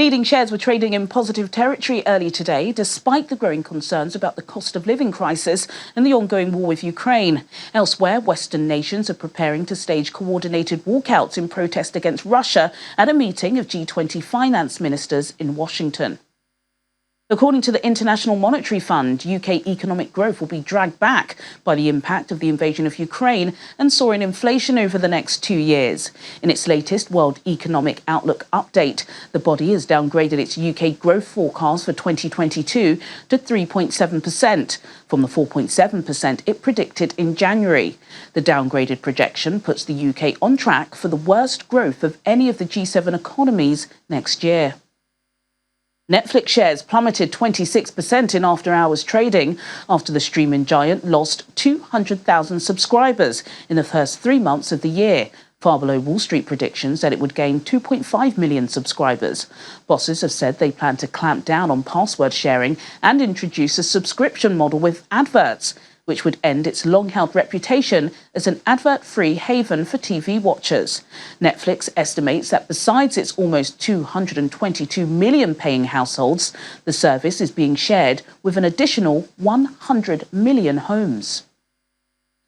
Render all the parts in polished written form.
Leading shares were trading in positive territory early today, despite the growing concerns about the cost of living crisis and the ongoing war with Ukraine. Elsewhere, Western nations are preparing to stage coordinated walkouts in protest against Russia at a meeting of G20 finance ministers in Washington. According to the International Monetary Fund, UK economic growth will be dragged back by the impact of the invasion of Ukraine and soaring inflation over the next 2 years. In its latest World Economic Outlook update, the body has downgraded its UK growth forecast for 2022 to 3.7% from the 4.7% it predicted in January. The downgraded projection puts the UK on track for the worst growth of any of the G7 economies next year. Netflix shares plummeted 26% in after-hours trading after the streaming giant lost 200,000 subscribers in the first 3 months of the year, far below Wall Street predictions that it would gain 2.5 million subscribers. Bosses have said they plan to clamp down on password sharing and introduce a subscription model with adverts, which would end its long-held reputation as an advert-free haven for TV watchers. Netflix estimates that besides its almost 222 million paying households, the service is being shared with an additional 100 million homes.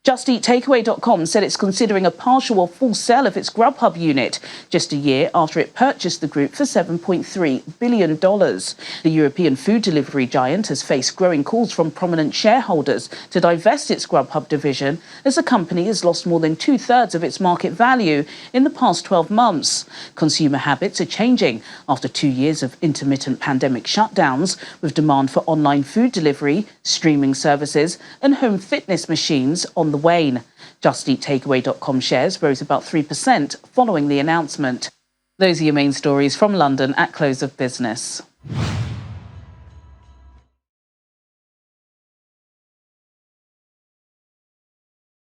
JustEatTakeaway.com said it's considering a partial or full sell of its Grubhub unit just a year after it purchased the group for $7.3 billion. The European food delivery giant has faced growing calls from prominent shareholders to divest its Grubhub division as the company has lost more than 2/3 of its market value in the past 12 months. Consumer habits are changing after 2 years of intermittent pandemic shutdowns, with demand for online food delivery, streaming services and home fitness machines on the wane. JustEatTakeaway.com shares rose about 3% following the announcement. Those are your main stories from London at close of business.